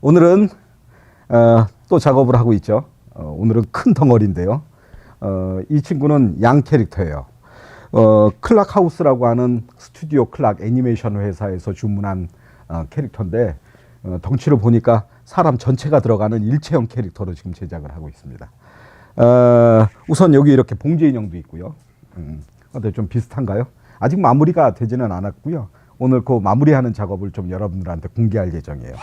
오늘은 또 작업을 하고 있죠. 오늘은 큰 덩어리인데요. 이 친구는 양 캐릭터예요. 클락하우스라고 하는 스튜디오 클락 애니메이션 회사에서 주문한 캐릭터인데 덩치를 보니까 사람 전체가 들어가는 일체형 캐릭터로 지금 제작을 하고 있습니다. 우선 여기 이렇게 봉제 인형도 있고요. 어때 좀 비슷한가요? 아직 마무리가 되지는 않았고요. 오늘 그 마무리하는 작업을 좀 여러분들한테 공개할 예정이에요.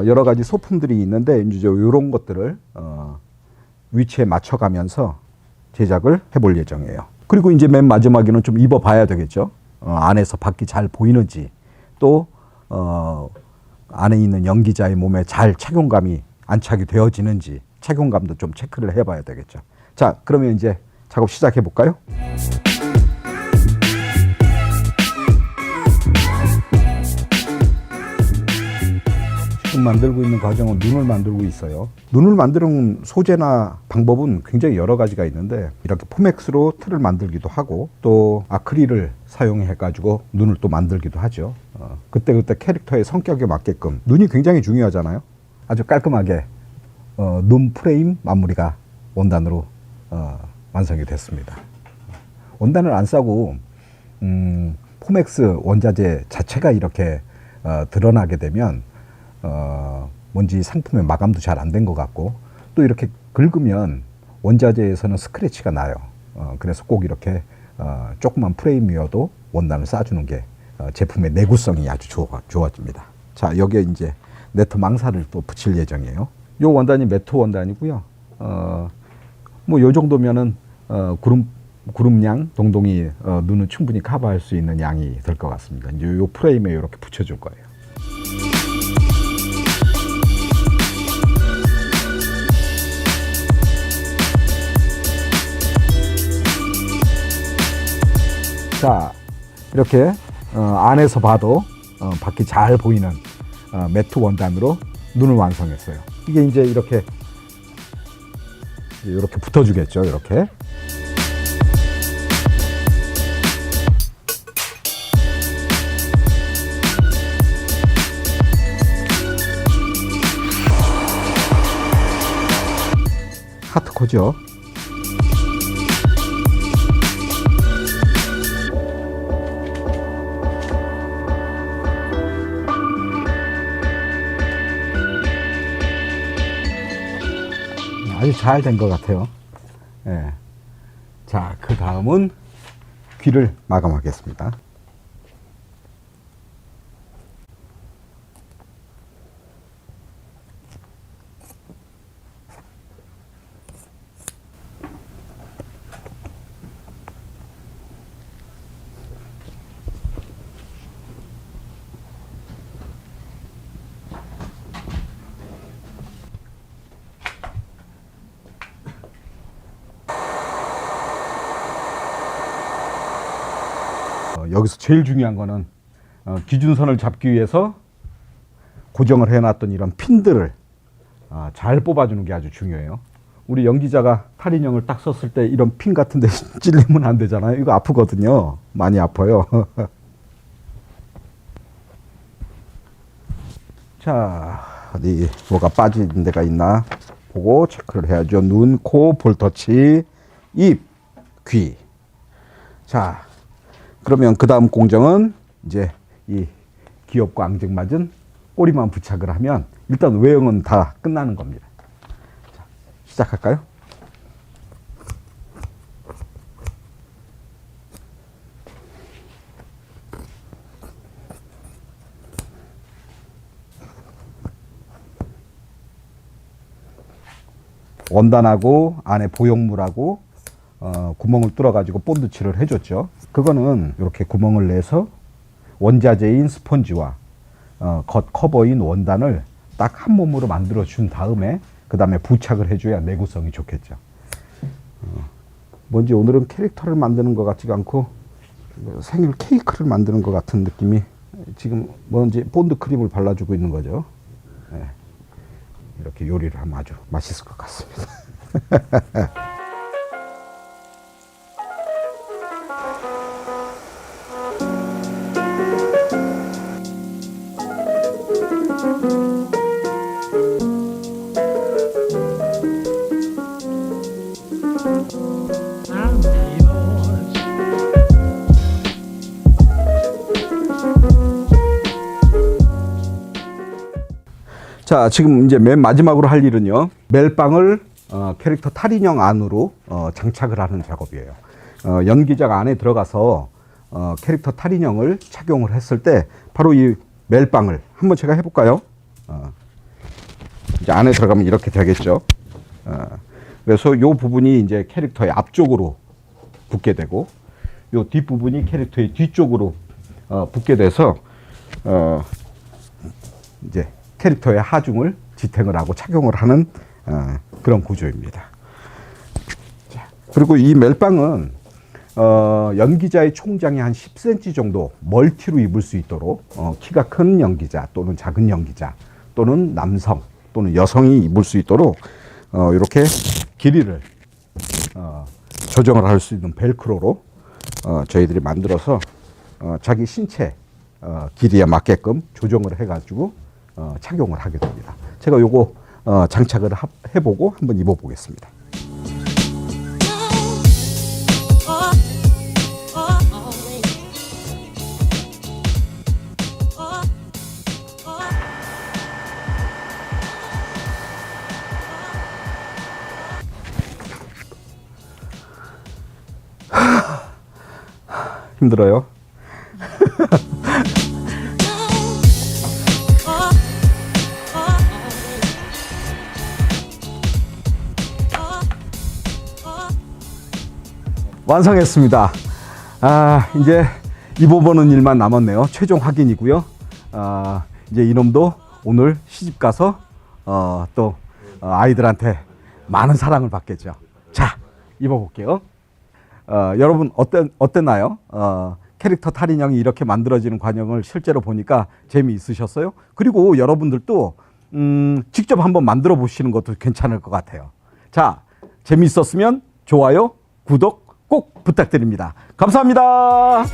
여러 가지 소품들이 있는데 이제 이런 것들을 위치에 맞춰가면서 제작을 해볼 예정이에요. 그리고 이제 맨 마지막에는 좀 입어봐야 되겠죠. 안에서 밖이 잘 보이는지 또 안에 있는 연기자의 몸에 잘 착용감이 안착이 되어지는지 착용감도 좀 체크를 해봐야 되겠죠. 자, 그러면 이제 작업 시작해 볼까요? 지금 만들고 있는 과정은 눈을 만들고 있어요. 눈을 만드는 소재나 방법은 굉장히 여러 가지가 있는데 이렇게 포맥스로 틀을 만들기도 하고 또 아크릴을 사용해 가지고 눈을 또 만들기도 하죠. 그때그때 캐릭터의 성격에 맞게끔 눈이 굉장히 중요하잖아요. 아주 깔끔하게 눈 프레임 마무리가 원단으로 완성이 됐습니다. 원단을 안 싸고 포맥스 원자재 자체가 이렇게 드러나게 되면 뭔지 상품의 마감도 잘 안 된 것 같고 또 이렇게 긁으면 원자재에서는 스크래치가 나요. 그래서 꼭 이렇게 조그만 프레임이어도 원단을 싸주는 게 제품의 내구성이 아주 좋아집니다. 자, 여기에 이제 네트 망사를 또 붙일 예정이에요. 이 원단이 매트 원단이고요. 뭐 요 정도면은 구름양 동동이 눈은 충분히 커버할 수 있는 양이 될 것 같습니다. 이제 요 프레임에 이렇게 붙여줄 거예요. 자, 이렇게 안에서 봐도 밖이 잘 보이는 매트 원단으로 눈을 완성했어요. 이게 이제 이렇게 붙어주겠죠. 이렇게. 하트코죠. 아주 잘 된 것 같아요. 예. 자, 그 다음은 귀를 마감하겠습니다. 여기서 제일 중요한 거는 기준선을 잡기 위해서 고정을 해놨던 이런 핀들을 잘 뽑아주는 게 아주 중요해요. 우리 연기자가 탈인형을 딱 썼을 때 이런 핀 같은 데 찔리면 안 되잖아요. 이거 아프거든요. 많이 아파요. 자, 어디 뭐가 빠진 데가 있나 보고 체크를 해야죠. 눈, 코, 볼터치, 입, 귀. 자, 그러면 그 다음 공정은 이제 이 귀엽고 앙증맞은 꼬리만 부착을 하면 일단 외형은 다 끝나는 겁니다. 자, 시작할까요? 원단하고 안에 보형물하고 구멍을 뚫어가지고 본드칠을 해줬죠. 그거는 이렇게 구멍을 내서 원자재인 스펀지와 겉 커버인 원단을 딱 한 몸으로 만들어 준 다음에 그 다음에 부착을 해줘야 내구성이 좋겠죠. 뭔지 오늘은 캐릭터를 만드는 것 같지가 않고 생일 케이크를 만드는 것 같은 느낌이 지금 뭔지 본드 크림을 발라주고 있는 거죠. 네. 이렇게 요리를 하면 아주 맛있을 것 같습니다. 자, 지금 이제 맨 마지막으로 할 일은요. 멜빵을 캐릭터 탈인형 안으로 장착을 하는 작업이에요. 연기자가 안에 들어가서 캐릭터 탈인형을 착용을 했을 때 바로 이 멜빵을 한번 제가 해볼까요? 이제 안에 들어가면 이렇게 되겠죠. 그래서 이 부분이 이제 캐릭터의 앞쪽으로 붙게 되고, 이 뒷부분이 캐릭터의 뒤쪽으로 붙게 돼서 이제 캐릭터의 하중을 지탱을 하고 착용을 하는 그런 구조입니다. 자, 그리고 이 멜빵은 연기자의 총장이 한 10cm 정도 멀티로 입을 수 있도록 키가 큰 연기자 또는 작은 연기자 또는 남성 또는 여성이 입을 수 있도록 이렇게 길이를 조정을 할 수 있는 벨크로로 저희들이 만들어서 자기 신체 길이에 맞게끔 조정을 해가지고 착용을 하게 됩니다. 제가 요거 장착을 해보고 한번 입어보겠습니다. 힘들어요. 완성했습니다. 이제 입어보는 일만 남았네요. 최종 확인이고요. 이제 이놈도 오늘 시집 가서 또 아이들한테 많은 사랑을 받겠죠. 자, 입어볼게요. 여러분 어땠나요? 캐릭터 탈인형이 이렇게 만들어지는 과정을 실제로 보니까 재미있으셨어요? 그리고 여러분들도 직접 한번 만들어 보시는 것도 괜찮을 것 같아요. 자, 재미있었으면 좋아요, 구독 꼭 부탁드립니다. 감사합니다.